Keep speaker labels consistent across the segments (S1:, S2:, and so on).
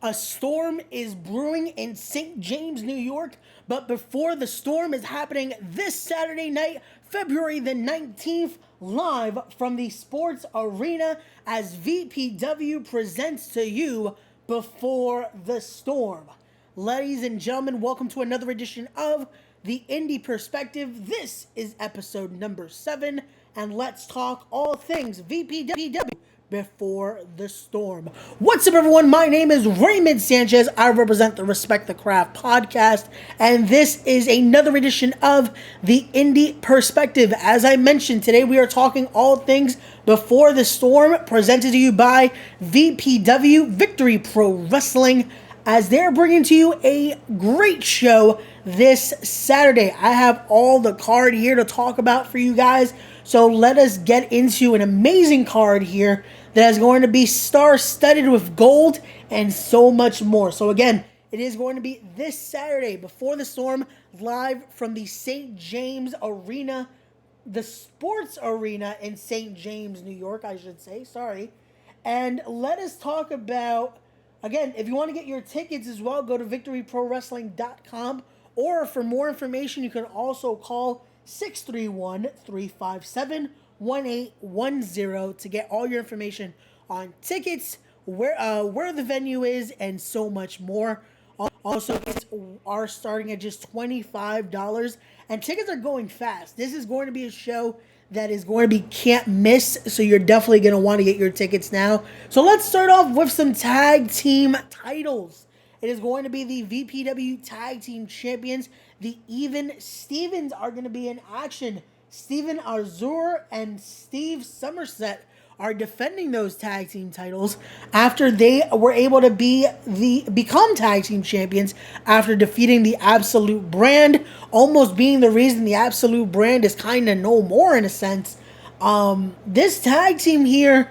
S1: A storm is brewing in St. James, New York, but before the storm is happening this Saturday night, February the 19th, live from the sports arena as VPW presents to you Before the Storm. Ladies and gentlemen, welcome to another edition of the Indy Perspective. This is episode number 7, and let's talk all things VPW Before the Storm. What's up, everyone? My name is Raymond Sanchez. I represent the Respect the Craft podcast, and this is another edition of the Indy Perspective. As I mentioned, today we are talking all things Before the Storm, presented to you by VPW, Victory Pro Wrestling, as they're bringing to you a great show this Saturday. I have all the card here to talk about for you guys, so let us get into an amazing card here that is going to be star-studded with gold and so much more. So again, it is going to be this Saturday, Before the Storm, live from the St. James Arena, the sports arena in St. James, New York, I should say. Sorry. And let us talk about, again, if you want to get your tickets as well, go to victoryprowrestling.com, or for more information, you can also call 631-357-1810 to get all your information on tickets, where the venue is, and so much more. Also, tickets are starting at just $25, and tickets are going fast. This is going to be a show that is going to be can't miss, so you're definitely going to want to get your tickets now. So let's start off with some tag team titles. It is going to be the VPW Tag Team Champions. The Even Stevens are going to be in action. Steven Azur and Steve Somerset are defending those tag team titles after they were able to become tag team champions after defeating the Absolute Brand, almost being the reason the Absolute Brand is kind of no more in a sense. This tag team here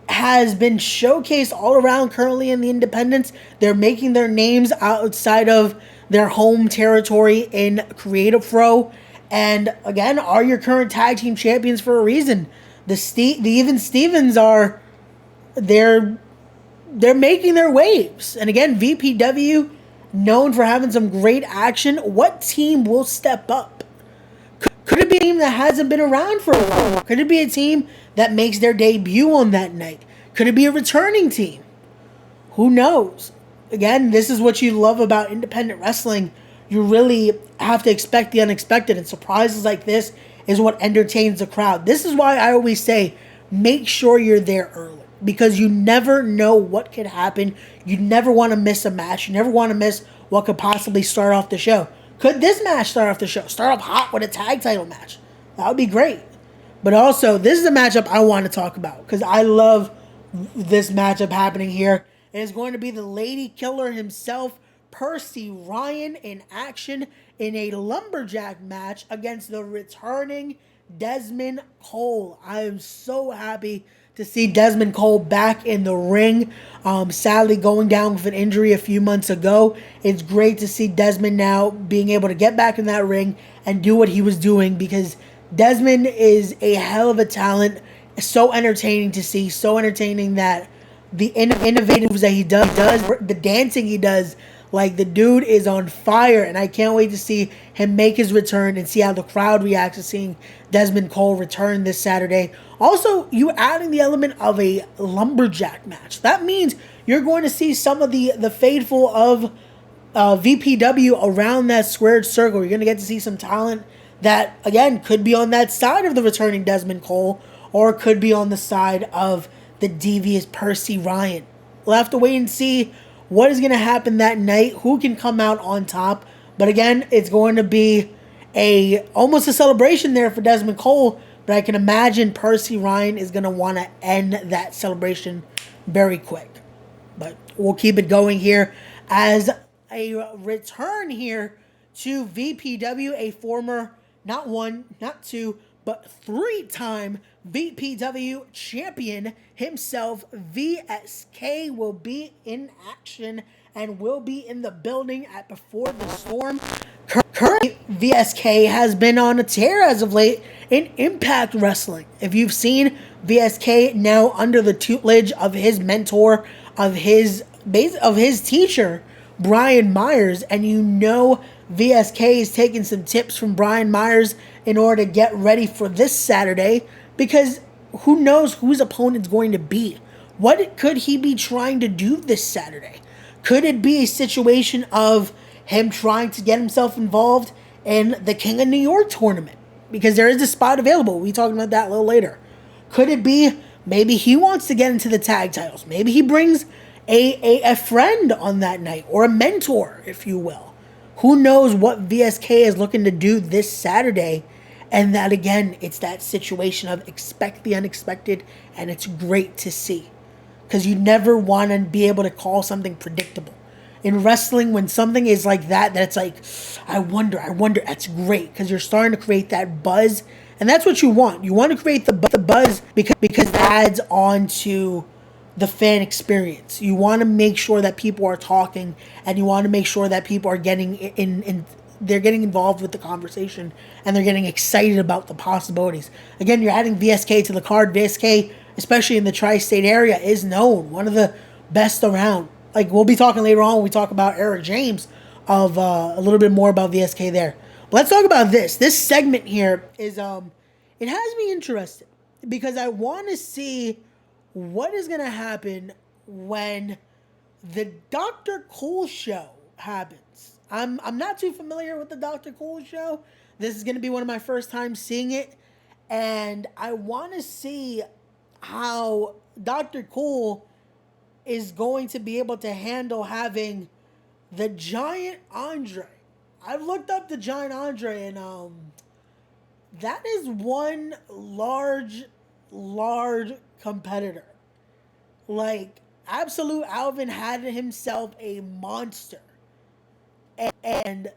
S1: has been showcased all around currently in the independents. They're making their names outside of their home territory in Creative Pro, and again, are your current tag team champions for a reason. The Even Stevens are they're making their waves, and again, VPW, known for having some great action. What team will step up? Could it be a team that hasn't been around for a while? Could it be a team that makes their debut on that night? Could it be a returning team? Who knows? Again, this is what you love about independent wrestling. You really have to expect the unexpected, and surprises like this is what entertains the crowd. This is why I always say, make sure you're there early, because you never know what could happen. You never want to miss a match. You never want to miss what could possibly start off the show. Could this match start off the show? Start off hot with a tag title match. That would be great. But also, this is a matchup I want to talk about, because I love this matchup happening here. It is going to be the Lady Killer himself, Percy Ryan, in action in a lumberjack match against the returning Desmond Cole. I am so happy to see Desmond Cole back in the ring. Sadly, going down with an injury a few months ago. It's great to see Desmond now being able to get back in that ring and do what he was doing, because Desmond is a hell of a talent. So entertaining to see. So entertaining that the innovative moves that he does, the dancing he does, like, the dude is on fire, and I can't wait to see him make his return and see how the crowd reacts to seeing Desmond Cole return this Saturday. Also, you adding the element of a lumberjack match. That means you're going to see some of the faithful of VPW around that squared circle. You're going to get to see some talent that, again, could be on that side of the returning Desmond Cole, or could be on the side of the devious Percy Ryan. We'll have to wait and see what is going to happen that night, who can come out on top. But again, it's going to be almost a celebration there for Desmond Cole, but I can imagine Percy Ryan is going to want to end that celebration very quick. But we'll keep it going here as a return here to VPW, a former, not one, not two, but 3-time VPW champion himself. VSK will be in action and will be in the building at Before the Storm. Currently, VSK has been on a tear as of late in Impact Wrestling. If you've seen VSK now under the tutelage of his mentor, of his of his teacher, Brian Myers, and you know VSK is taking some tips from Brian Myers in order to get ready for this Saturday, because who knows who his opponent's going to be. What could he be trying to do this Saturday? Could it be a situation of him trying to get himself involved in the King of New York tournament? Because there is a spot available. We'll be talking about that a little later. Could it be maybe he wants to get into the tag titles? Maybe he brings a friend on that night, or a mentor, if you will. Who knows what VSK is looking to do this Saturday? And that, again, it's that situation of expect the unexpected, and it's great to see. Because you never want to be able to call something predictable. In wrestling, when something is like that, that's like, I wonder, that's great. Because you're starting to create that buzz. And that's what you want. You want to create the buzz because that adds on to the fan experience. You want to make sure that people are talking, and you want to make sure that people are getting they're getting involved with the conversation, and they're getting excited about the possibilities. Again, you're adding VSK to the card. VSK, especially in the tri-state area, is known, one of the best around. Like, we'll be talking later on when we talk about Eric James of a little bit more about VSK there. But let's talk about this. This segment here is it has me interested, because I want to see what is going to happen when the Dr. Cool show happens. I'm not too familiar with the Dr. Cool show. This is going to be one of my first times seeing it, and I want to see how Dr. Cool is going to be able to handle having the Giant Andre. I've looked up the Giant Andre, and that is one large competitor. Like, Absolute Alvin had himself a monster. And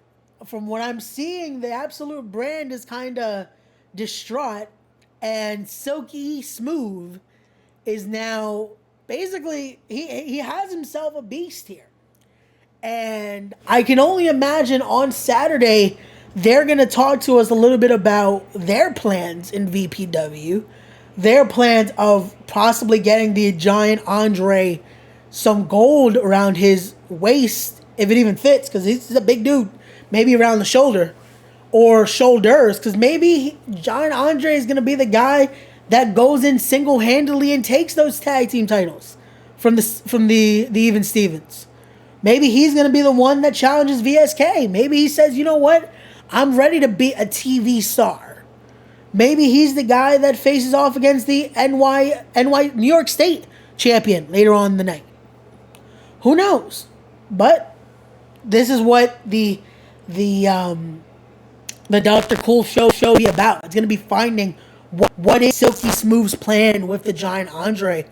S1: from what I'm seeing, the Absolute brand is kind of distraught, and Silky Smooth is now basically, he has himself a beast here. And I can only imagine on Saturday they're going to talk to us a little bit about their plans in VPW, their plans of possibly getting the Giant Andre some gold around his waist, if it even fits, because he's a big dude, maybe around the shoulder or shoulders, because maybe Giant Andre is going to be the guy that goes in single-handedly and takes those tag team titles from the Even Stevens. Maybe he's going to be the one that challenges VSK. Maybe he says, you know what? I'm ready to be a TV star. Maybe he's the guy that faces off against the NY New York State champion later on in the night. Who knows? But this is what the Dr. Cool show be about. It's going to be finding what is Silky Smooth's plan with the Giant Andre.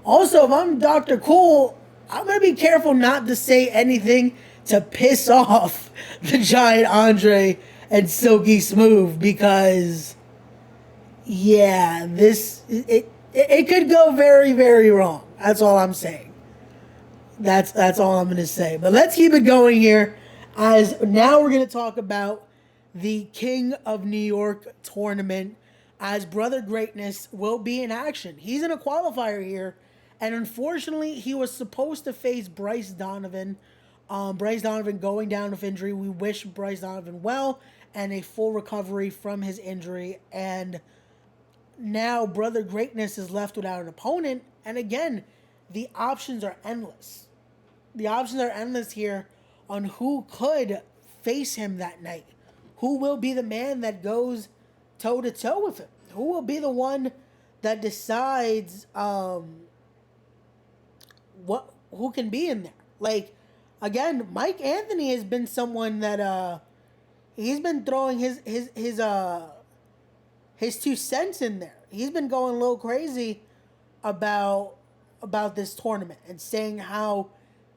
S1: Also, if I'm Dr. Cool, I'm going to be careful not to say anything to piss off the Giant Andre and Silky Smooth, because, yeah, it could go very, very wrong. That's all I'm saying. That's all I'm going to say. But let's keep it going here, as now we're going to talk about the King of New York tournament, as Brother Greatness will be in action. He's in a qualifier here. And unfortunately, he was supposed to face Bryce Donovan. Bryce Donovan going down with injury. We wish Bryce Donovan well and a full recovery from his injury. And now Brother Greatness is left without an opponent. And again, the options are endless. The options are endless here on who could face him that night. Who will be the man that goes toe-to-toe with him? Who will be the one that decides who can be in there? Like, again, Mike Anthony has been someone that he's been throwing his 2 cents in there. He's been going a little crazy about this tournament and saying how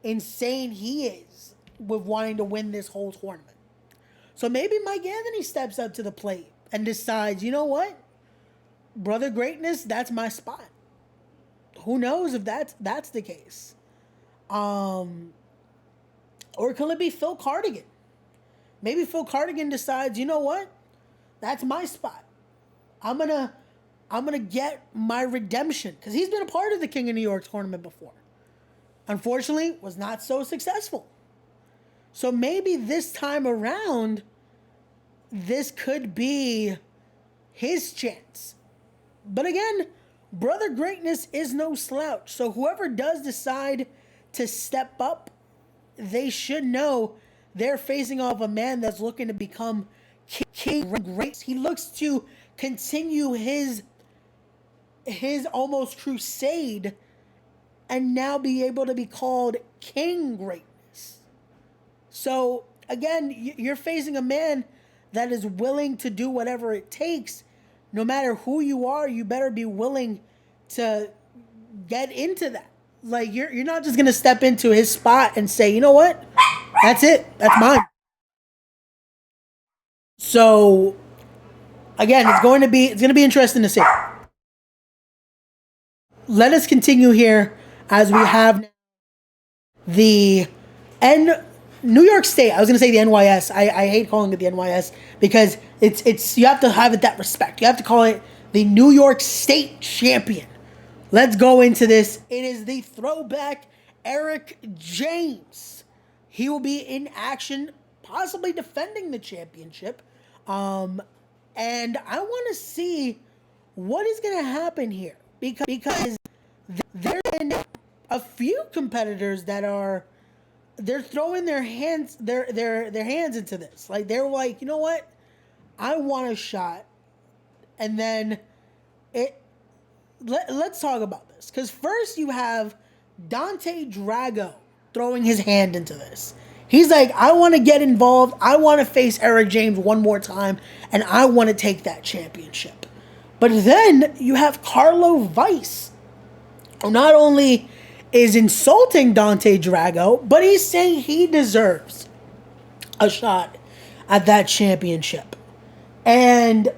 S1: insane he is with wanting to win this whole tournament. So maybe Mike Anthony steps up to the plate and decides, you know what? Brother Greatness, that's my spot. Who knows if that's the case? Or could it be Phil Cardigan? Maybe Phil Cardigan decides, you know what? That's my spot. I'm gonna get my redemption, because he's been a part of the King of New York tournament before. unfortunately, was not so successful. So maybe this time around, this could be his chance. But again, Brother Greatness is no slouch. So whoever does decide to step up, they should know they're facing off a man that's looking to become King Great. He looks to continue his almost crusade and now be able to be called King Greatness. So again, you're facing a man that is willing to do whatever it takes. No matter who you are, you better be willing to get into that. Like, you're not just gonna step into his spot and say, you know what, that's it, that's mine. So again, it's gonna be interesting to see. Let us continue here as we have the New York State. I was gonna say the NYS. I hate calling it the NYS because it's you have to have it that respect. You have to call it the New York State Champion. Let's go into this. It is the throwback Eric James. He will be in action, possibly defending the championship. And I want to see what is going to happen here because there have been a few competitors that they're throwing their hands into this. Like, they're like, you know what? I want a shot. And then let's talk about this. Because first you have Dante Drago throwing his hand into this. He's like, I want to get involved. I want to face Eric James one more time. And I want to take that championship. But then you have Carlo Weiss, who not only is insulting Dante Drago, but he's saying he deserves a shot at that championship. And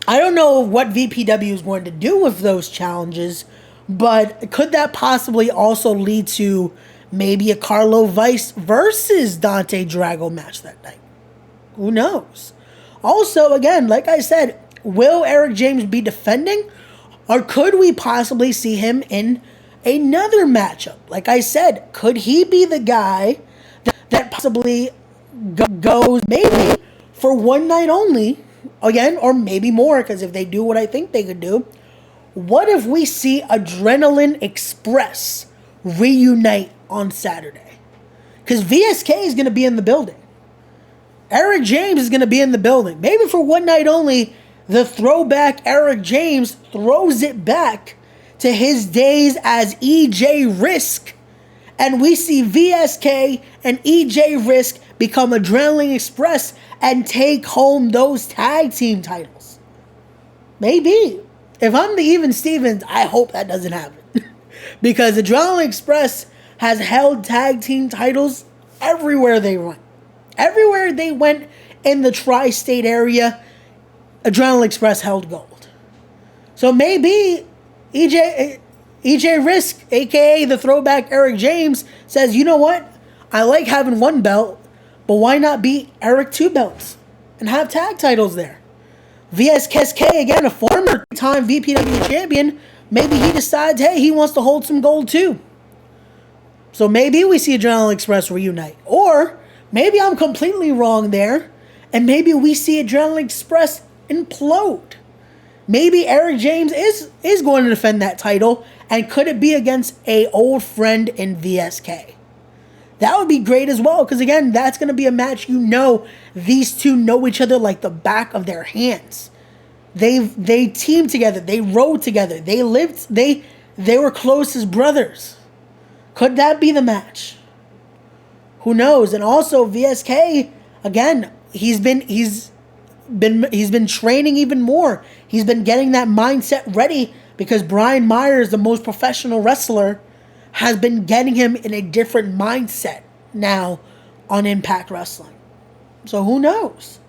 S1: I don't know what VPW is going to do with those challenges, but could that possibly also lead to maybe a Carlo Weiss versus Dante Drago match that night? Who knows? Also, again, like I said, will Eric James be defending? Or could we possibly see him in another matchup? Like I said, could he be the guy that possibly goes maybe for one night only, again, or maybe more, because if they do what I think they could do, what if we see Adrenaline Express reunite on Saturday? Because VSK is going to be in the building. Eric James is going to be in the building. Maybe for one night only, the throwback Eric James throws it back to his days as EJ Risk. And we see VSK and EJ Risk become Adrenaline Express and take home those tag team titles. Maybe. If I'm the Even Stevens, I hope that doesn't happen. Because Adrenaline Express has held tag team titles everywhere they went. Everywhere they went in the tri-state area, Adrenaline Express held gold. So maybe EJ Risk, a.k.a. the throwback Eric James, says, you know what? I like having one belt, but why not be Eric 2 belts and have tag titles there? VSK, again, a former time VPW champion, maybe he decides, hey, he wants to hold some gold too. So maybe we see Adrenaline Express reunite. Or maybe I'm completely wrong there, and maybe we see Adrenaline Express implode. Maybe Eric James is going to defend that title, and could it be against a old friend in VSK? That would be great as well, because again, that's going to be a match these two know each other like the back of their hands. They teamed together, they rode together, they were close as brothers. Could that be the match? Who knows? And also VSK, again, he's been training even more. He's been getting that mindset ready because Brian Myers, the most professional wrestler, has been getting him in a different mindset now on Impact Wrestling. So who knows?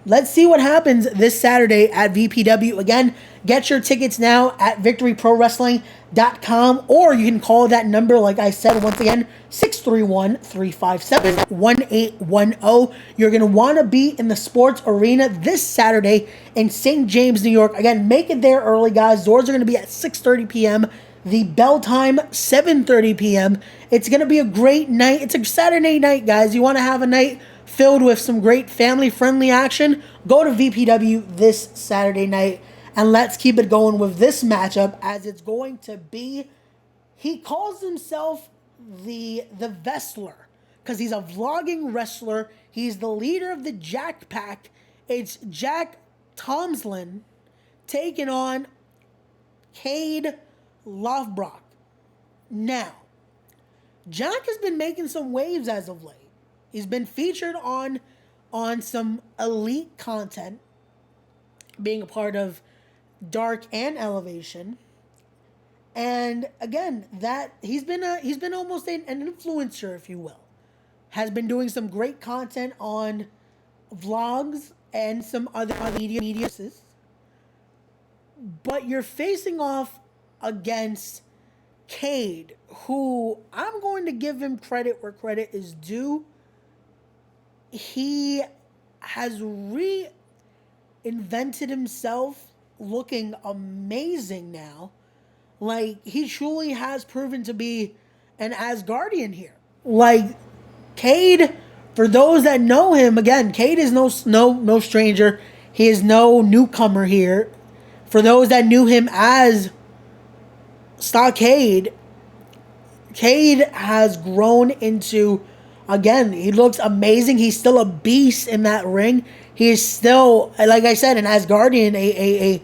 S1: Let's see what happens this Saturday at VPW. Again, get your tickets now at victoryprowrestling.com, or you can call that number, like I said, once again, 631-357-1810. You're going to want to be in the sports arena this Saturday in St. James, New York. Again, make it there early, guys. Doors are going to be at 6:30 p.m. The bell time, 7:30 p.m. It's going to be a great night. It's a Saturday night, guys. You want to have a night filled with some great family-friendly action? Go to VPW this Saturday night, and let's keep it going with this matchup, as it's going to be, he calls himself the Wrestler, because he's a vlogging wrestler. He's the leader of the Jack Pack. It's Jack Thompson taking on Cade Lovebrock. Now, Jack has been making some waves as of late. He's been featured on some elite content, being a part of Dark and Elevation. And again, that he's been almost an influencer, if you will. Has been doing some great content on vlogs and some other media. But you're facing off against Cade, who I'm going to give him credit where credit is due. He has reinvented himself, looking amazing now. Like, he truly has proven to be an Asgardian here. Like, Cade, for those that know him, again, Cade is no stranger. He is no newcomer here. For those that knew him as Stockade, Cade has grown into, again, he looks amazing. He's still a beast in that ring. He is still, like I said, an Asgardian.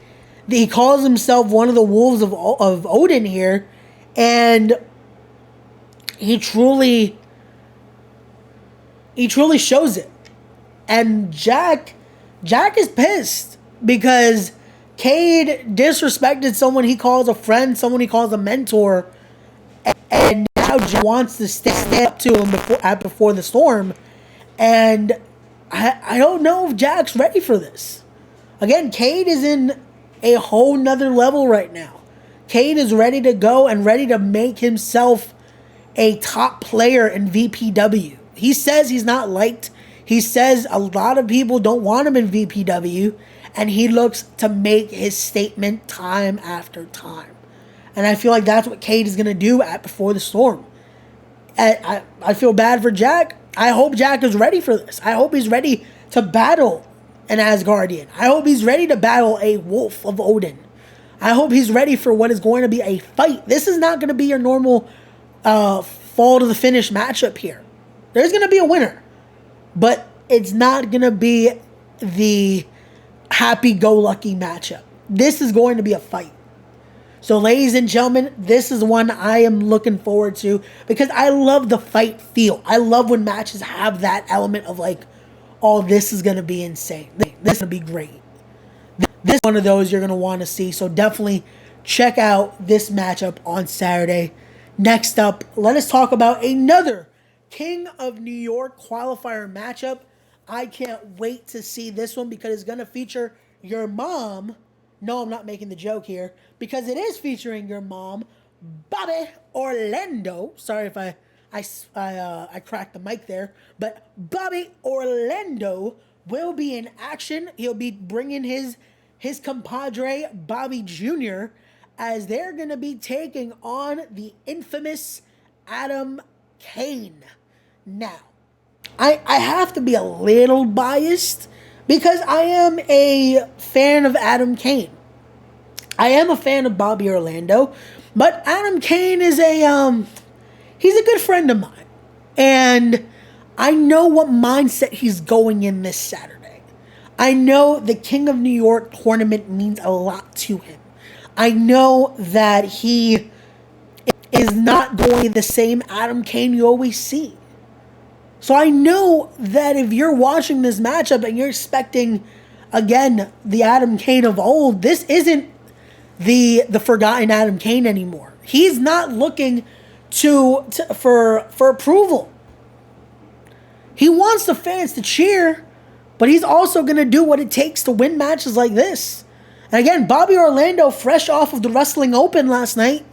S1: He calls himself one of the wolves of Odin here, and he truly shows it. And Jack is pissed because Cade disrespected someone he calls a friend, someone he calls a mentor, and now Jack wants to stand up to him before the storm. And I don't know if Jack's ready for this. Again, Cade is in a whole nother level right now. Cade is ready to go and ready to make himself a top player in VPW. He says he's not liked. He says a lot of people don't want him in VPW, and he looks to make his statement time after time. And I feel like that's what Cade is going to do at Before the Storm. I feel bad for Jack. I hope Jack is ready for this. I hope he's ready to battle an Asgardian. I hope he's ready to battle a wolf of Odin. I hope he's ready for what is going to be a fight. This is not going to be your normal fall to the finish matchup here. There's going to be a winner, but it's not going to be the happy-go-lucky matchup. This is going to be a fight. So, ladies and gentlemen, this is one I am looking forward to because I love the fight feel. I love when matches have that element of like, oh, this is going to be insane. This is going to be great. This is one of those you're going to want to see. So definitely check out this matchup on Saturday. Next up, let us talk about another King of New York qualifier matchup. I can't wait to see this one because it's going to feature your mom. No, I'm not making the joke here because it is featuring your mom, Bobby Orlando. Sorry if I cracked the mic there, but Bobby Orlando will be in action. He'll be bringing his compadre Bobby Jr. as they're going to be taking on the infamous Adam Kane. Now, I have to be a little biased because I am a fan of Adam Kane. I am a fan of Bobby Orlando, but Adam Kane is he's a good friend of mine. And I know what mindset he's going in this Saturday. I know the King of New York tournament means a lot to him. I know that he is not going to be the same Adam Kane you always see. So I know that if you're watching this matchup and you're expecting, again, the Adam Kane of old, this isn't the forgotten Adam Kane anymore. He's not looking for approval. He wants the fans to cheer, but he's also going to do what it takes to win matches like this. And again, Bobby Orlando, fresh off of the Wrestling Open last night,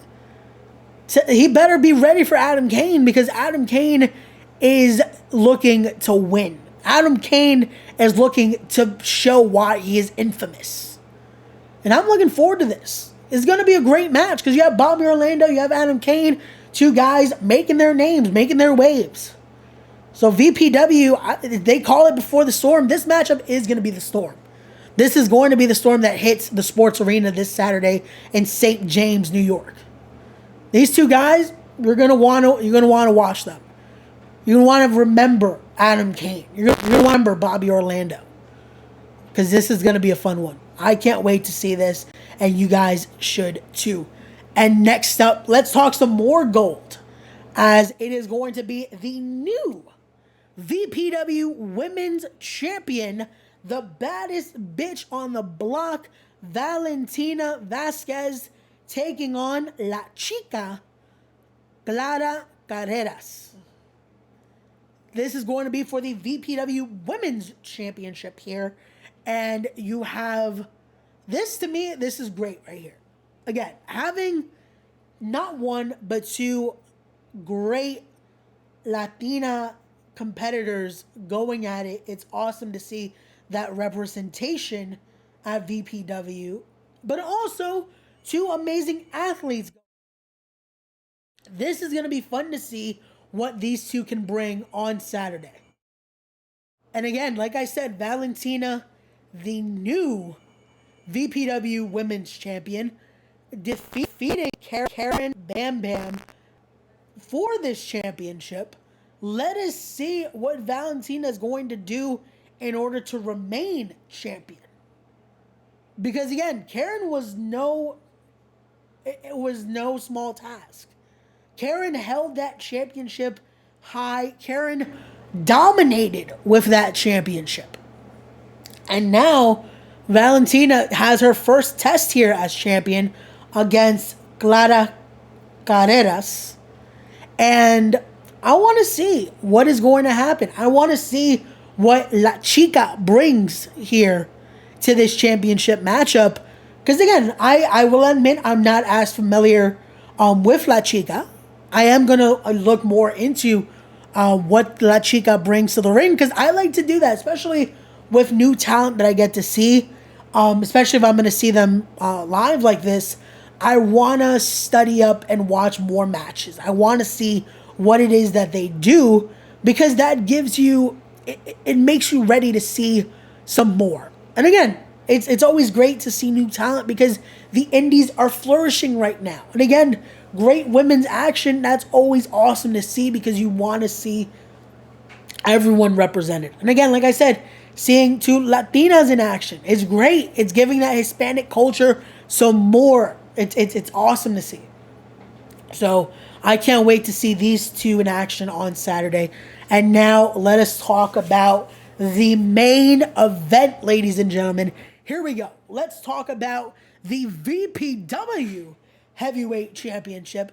S1: he better be ready for Adam Kane because Adam Kane is looking to win. Adam Kane is looking to show why he is infamous. And I'm looking forward to this. It's going to be a great match because you have Bobby Orlando, you have Adam Kane, two guys making their names, making their waves. So VPW, they call it before the storm. This matchup is going to be the storm. This is going to be the storm that hits the sports arena this Saturday in St. James, New York. These two guys, you're going to want to watch them. You're going to want to remember Adam Kane. You're going to remember Bobby Orlando. Because this is going to be a fun one. I can't wait to see this, and you guys should too. And next up, let's talk some more gold, as it is going to be the new VPW Women's Champion, the baddest bitch on the block, Valentina Vasquez, taking on La Chica Clara Carreras. This is going to be for the VPW Women's Championship here. And you have this, to me, this is great right here. Again, having not one, but two great Latina competitors going at it. It's awesome to see that representation at VPW, but also two amazing athletes. This is going to be fun to see what these two can bring on Saturday. And again, like I said, Valentina, the new VPW Women's Champion, defeating Karen Bam Bam for this championship. Let us see what Valentina is going to do in order to remain champion. Because again, Karen was no small task. Karen held that championship high. Karen dominated with that championship. And now, Valentina has her first test here as champion against Clara Carreras. And I want to see what is going to happen. I want to see what La Chica brings here to this championship matchup. Because again, I will admit I'm not as familiar with La Chica. I am going to look more into what La Chica brings to the ring, because I like to do that, especially with new talent that I get to see, especially if I'm going to see them live like this. I want to study up and watch more matches. I want to see what it is that they do, because that gives you, it makes you ready to see some more. And again, it's always great to see new talent, because the indies are flourishing right now. And again, great women's action, that's always awesome to see, because you want to see everyone represented. And again, like I said, seeing two Latinas in action is great. It's giving that Hispanic culture some more. It's awesome to see. So I can't wait to see these two in action on Saturday. And now let us talk about the main event, ladies and gentlemen. Here we go. Let's talk about the VPW Heavyweight Championship,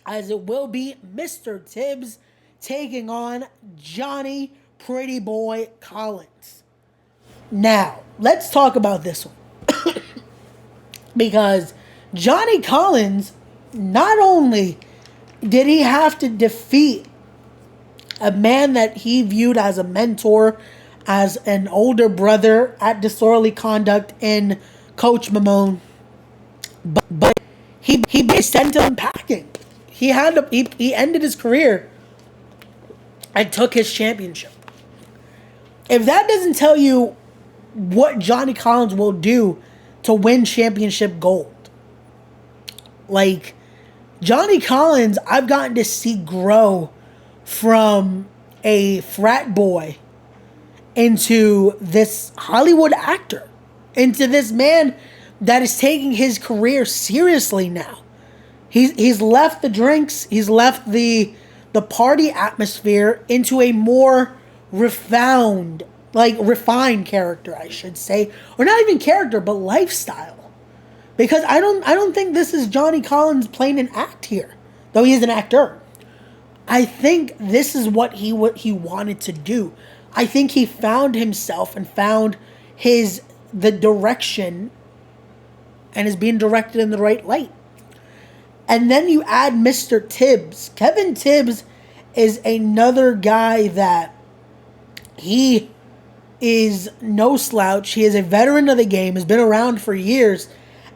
S1: as it will be Mr. Tibbs taking on Johnny Pretty Boy Collins. Now, let's talk about this one. Because Johnny Collins, not only did he have to defeat a man that he viewed as a mentor, as an older brother at disorderly conduct in Coach Mamone, but he sent him packing. He ended his career and took his championship. If that doesn't tell you what Johnny Collins will do to win championship gold, like, Johnny Collins, I've gotten to see grow from a frat boy into this Hollywood actor, into this man that is taking his career seriously now. He's left the drinks, he's left the party atmosphere into a more refined character, I should say, or not even character, but lifestyle. Because I don't think this is Johnny Collins playing an act here, though he is an actor. I think this is what he wanted to do. I think he found himself and found the direction, and is being directed in the right light. And then you add Mr. Tibbs. Kevin Tibbs is another guy that he is no slouch. He is a veteran of the game, has been around for years,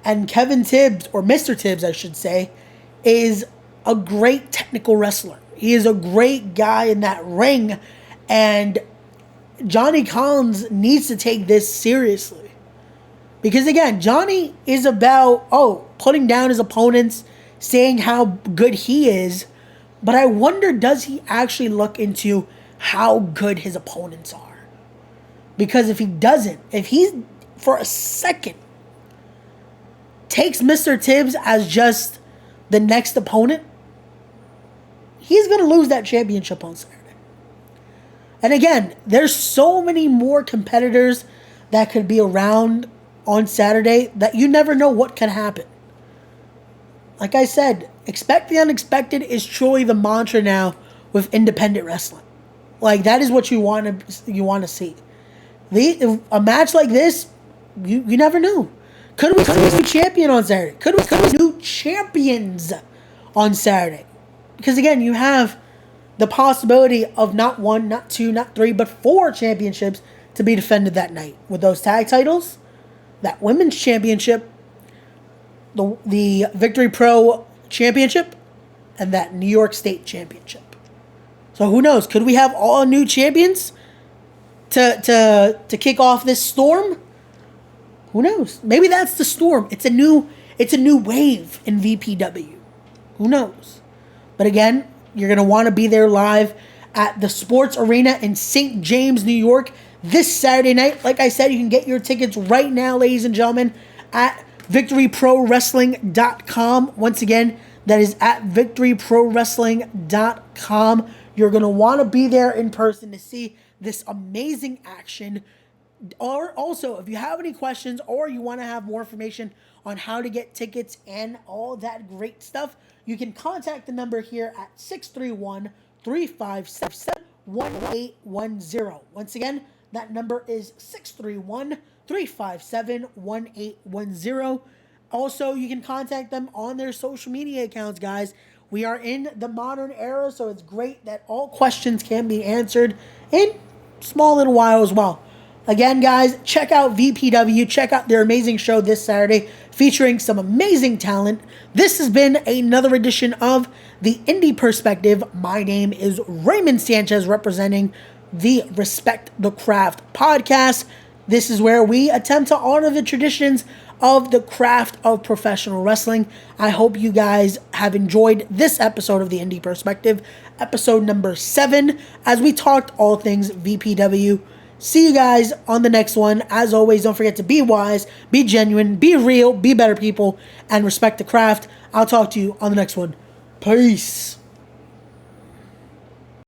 S1: And Kevin Tibbs, or Mr. Tibbs, I should say, is a great technical wrestler. He is a great guy in that ring. And Johnny Collins needs to take this seriously. Because again, Johnny is about, putting down his opponents, saying how good he is. But I wonder, does he actually look into how good his opponents are? Because if he doesn't, if he, for a second, takes Mr. Tibbs as just the next opponent, he's going to lose that championship on Saturday. And again, there's so many more competitors that could be around on Saturday that you never know what can happen. Like I said, expect the unexpected is truly the mantra now with independent wrestling. Like, that is what you want to see. A match like this, you never know. Could we see a champion on Saturday? Could we new champions on Saturday? Because again, you have the possibility of not 1, not 2, not 3, but 4 championships to be defended that night. With those tag titles, that women's championship, the Victory Pro championship, and that New York State championship. So who knows? Could we have all new champions to kick off this storm? Who knows? Maybe that's the storm. It's a new wave in VPW. Who knows? But again, you're going to want to be there live at the Sports Arena in St. James, New York this Saturday night. Like I said, you can get your tickets right now, ladies and gentlemen, at victoryprowrestling.com. Once again, that is at victoryprowrestling.com. You're going to want to be there in person to see this amazing action. Or also, if you have any questions or you want to have more information on how to get tickets and all that great stuff, you can contact the number here at 631-357-1810. Once again, that number is 631-357-1810. Also, you can contact them on their social media accounts, guys. We are in the modern era, so it's great that all questions can be answered in a small little while as well. Again, guys, check out VPW. Check out their amazing show this Saturday featuring some amazing talent. This has been another edition of the Indy Perspective. My name is Raymond Sanchez, representing the Respect the Craft podcast. This is where we attempt to honor the traditions of the craft of professional wrestling. I hope you guys have enjoyed this episode of the Indy Perspective, episode number 7, as we talked all things VPW. See you guys on the next one. As always, don't forget to be wise, be genuine, be real, be better people, and respect the craft. I'll talk to you on the next one. Peace.